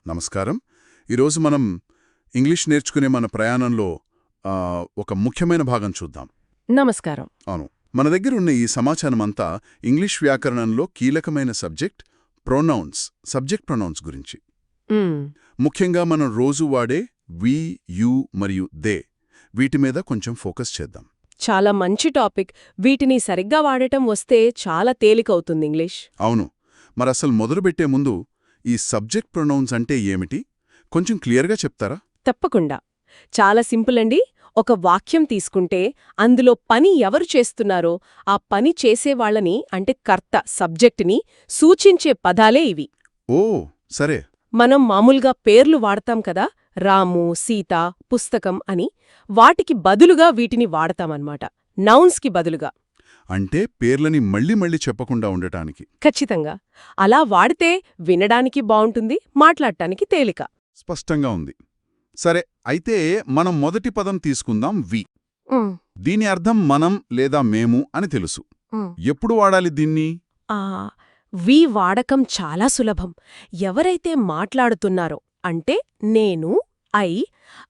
నమస్కారం. ఈరోజు మనం ఇంగ్లీష్ నేర్చుకునే మన ప్రయాణంలో ఒక ముఖ్యమైన భాగం చూద్దాం. నమస్కారం. అవును, మన దగ్గరున్న ఈ సమాచారమంతా ఇంగ్లీష్ వ్యాకరణంలో కీలకమైన సబ్జెక్ట్ ప్రొనౌన్స్ గురించి. ముఖ్యంగా మనం రోజు వాడే వి, యు మరియు దే వీటి మీద కొంచెం ఫోకస్ చేద్దాం. చాలా మంచి టాపిక్. వీటిని సరిగ్గా వాడటం వస్తే చాలా తేలికవుతుంది ఇంగ్లీష్. అవును, మరసలు మొదలుపెట్టే ముందు ఈ సబ్జెక్ట్ ప్రొనౌన్స్ అంటే ఏమిటి కొంచెం క్లియర్గా చెప్తారా? తప్పకుండా. చాలా సింపుల్ అండి. ఒక వాక్యం తీసుకుంటే అందులో పని ఎవరు చేస్తున్నారో ఆ పని చేసేవాళ్లని అంటే కర్త, సబ్జెక్టుని సూచించే పదాలే ఇవి. ఓ సరే. మనం మామూలుగా పేర్లు వాడతాం కదా, రాము, సీత, పుస్తకం అని. వాటికి బదులుగా వీటిని వాడతామన్నమాట, నౌన్స్కి బదులుగా. అంటే పేర్లని మళ్ళీ మళ్ళీ చెప్పకుండా ఉండటానికి. ఖచ్చితంగా. అలా వాడితే వినడానికి బావుంటుంది, మాట్లాడటానికి తేలిక. స్పష్టంగా ఉంది. సరే, అయితే మనం మొదటి పదం తీసుకుందాం, వి. దీని అర్థం మనం లేదా మేము అని తెలుసు. ఎప్పుడు వాడాలి దీన్ని? వి వాడకం చాలా సులభం. ఎవరైతే మాట్లాడుతున్నారో అంటే నేను,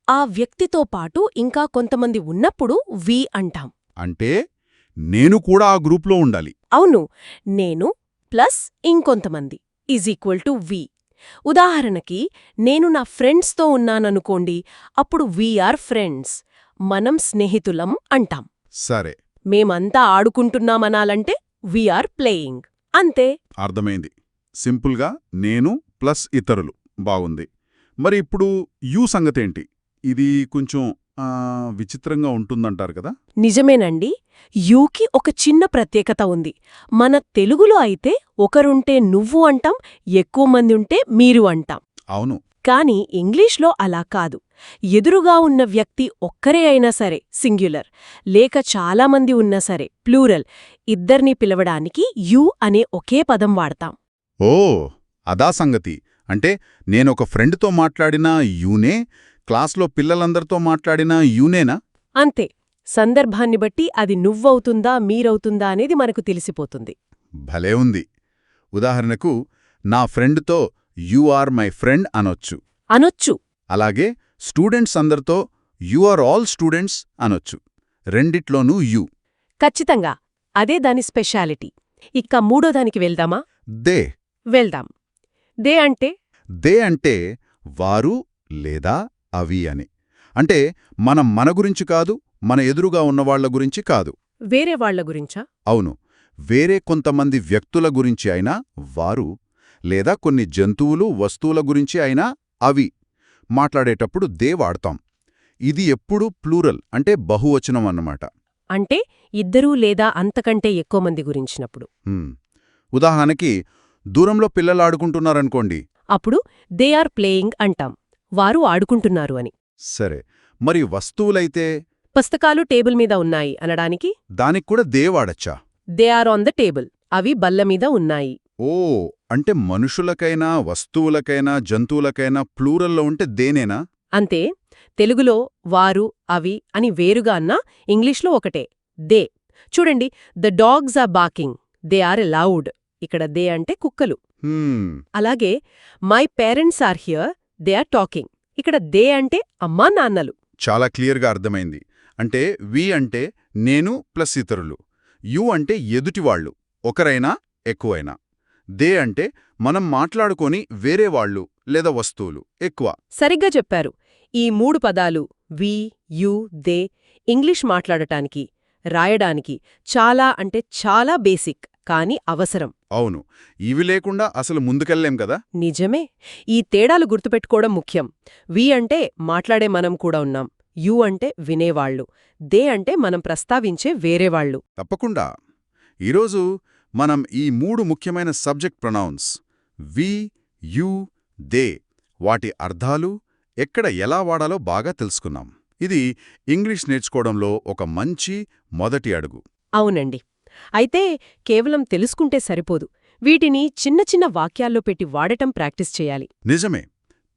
ఆ వ్యక్తితో పాటు ఇంకా కొంతమంది ఉన్నప్పుడు వి అంటాం. అంటే నేను కూడా ఆ గ్రూప్లో ఉండాలి. అవును, నేను ప్లస్ ఇంకొంతమంది = వి. ఉదాహరణకి నేను నా ఫ్రెండ్స్తో ఉన్నాననుకోండి, అప్పుడు వీఆర్ ఫ్రెండ్స్, మనం స్నేహితులం అంటాం. సరే. మేమంతా ఆడుకుంటున్నామనాలంటే వీఆర్ ప్లేయింగ్. అంతే. అర్థమైంది. సింపుల్గా నేను ప్లస్ ఇతరులు. బాగుంది. మరి ఇప్పుడు యూ సంగతేంటి? ఇది కొంచెం విచిత్రంగా ఉంటుందంటారు కదా? నిజమేనండి. యూకి ఒక చిన్న ప్రత్యేకత ఉంది. మన తెలుగులో అయితే ఒకరుంటే నువ్వు అంటాం, ఎక్కువ మంది ఉంటే మీరు అంటాం. అవును. కాని ఇంగ్లీష్లో అలా కాదు. ఎదురుగా ఉన్న వ్యక్తి ఒక్కరే అయినా సరే సింగ్యులర్, లేక చాలామంది ఉన్నా సరే ప్లూరల్, ఇద్దర్నీ పిలవడానికి యూ అనే ఒకే పదం వాడతాం. ఓ అదా సంగతి. అంటే నేనొక ఫ్రెండ్తో మాట్లాడినా యూనే, క్లాస్లో పిల్లలందరితో మాట్లాడినా యూనేనా? అంతే. సందర్భాన్ని బట్టి అది నువ్వవుతుందా మీరవుతుందా అనేది మనకు తెలిసిపోతుంది. భలే ఉంది. ఉదాహరణకు నా ఫ్రెండ్తో యు ఆర్ మై ఫ్రెండ్ అనొచ్చు. అలాగే స్టూడెంట్స్ అందరితో యు ఆర్ ఆల్ స్టూడెంట్స్ అనొచ్చు. రెండిట్లోనూ యు. ఖచ్చితంగా. అదే దాని స్పెషాలిటీ. ఇక మూడోదానికి వెళ్దామా? దే. వెళ్దాం. దే అంటే వారు లేదా అవి అని. అంటే మన గురించి కాదు, మన ఎదురుగా ఉన్నవాళ్ల గురించి కాదు. వేరే వాళ్ల గురించా? అవును, వేరే కొంతమంది వ్యక్తుల గురించి అయినా వారు, లేదా కొన్ని జంతువులు, వస్తువుల గురించి అయినా అవి. మాట్లాడేటప్పుడు దే వాడతాం. ఇది ఎప్పుడూ ప్లూరల్ అంటే బహువచనం అన్నమాట. అంటే ఇద్దరూ లేదా అంతకంటే ఎక్కువ మంది గురించినప్పుడు. ఉదాహరణకి దూరంలో పిల్లలు ఆడుకుంటున్నారనుకోండి, అప్పుడు దే ఆర్ ప్లేయింగ్ అంటాం, వారు ఆడుకుంటున్నారు అని. సరే. మరి వస్తువులైతే? పుస్తకాలు టేబుల్ మీద ఉన్నాయి అనడానికి దానికి కూడా దే వాడచ్చా? They are on the table, అవి బల్ల మీద ఉన్నాయి. ఓ అంటే మనుషులకైనా వస్తువులకైనా జంతువులకైనా ప్లూరల్లో ఉంటే దేనేనా? అంతే. తెలుగులో వారు, అవి అని వేరుగా అన్నా ఇంగ్లీష్లో ఒకటే, దే. చూడండి, the dogs are barking, they are loud. ఇక్కడ దే అంటే కుక్కలు. అలాగే my parents are here, they are talking. ఇక్కడ దే అంటే అమ్మా నాన్నలు. చాలా క్లియర్గా అర్థమైంది. అంటే వి అంటే నేను ప్లస్ ఇతరులు, యు అంటే ఎదుటివాళ్లు, ఒకరైనా ఎక్కువైనా, దే అంటే మనం మాట్లాడుకొని వేరేవాళ్లు లేదా వస్తువులు ఎక్కువ. సరిగ్గా చెప్పారు. ఈ మూడు పదాలు వి, యు, దే ఇంగ్లీష్ మాట్లాడటానికి, రాయడానికి చాలా అంటే చాలా బేసిక్, కానీ అవసరం. అవును, ఇవి లేకుండా అసలు ముందుకెళ్లేం కదా? నిజమే. ఈ తేడాలు గుర్తుపెట్టుకోవడం ముఖ్యం. వి అంటే మాట్లాడే మనం కూడా ఉన్నాం, యు అంటే వినేవాళ్లు, దే అంటే మనం ప్రస్తావించే వేరేవాళ్లు. తప్పకుండా. ఈరోజు మనం ఈ మూడు ముఖ్యమైన subject pronouns we, you, they వాటి అర్థాలు, ఎక్కడ ఎలా వాడాలో బాగా తెలుసుకున్నాం. ఇది ఇంగ్లీష్ నేర్చుకోవడంలో ఒక మంచి మొదటి అడుగు. అవునండి. అయితే కేవలం తెలుసుకుంటే సరిపోదు. వీటిని చిన్న చిన్న వాక్యాల్లో పెట్టి వాడటం ప్రాక్టీస్ చేయాలి. నిజమే,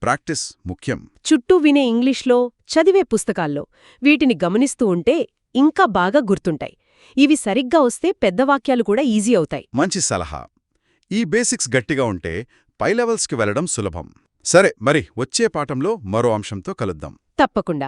ప్రాక్టీస్ ముఖ్యం. చుట్టూ వినే ఇంగ్లీష్లో, చదివే పుస్తకాల్లో వీటిని గమనిస్తూ ఉంటే ఇంకా బాగా గుర్తుంటాయి. ఇవి సరిగ్గా వస్తే పెద్ద వాక్యాలు కూడా ఈజీ అవుతాయి. మంచి సలహా. ఈ బేసిక్స్ గట్టిగా ఉంటే పై లెవెల్స్కి వెళ్లడం సులభం. సరే మరి వచ్చే పాఠంలో మరో అంశంతో కలుద్దాం. తప్పకుండా.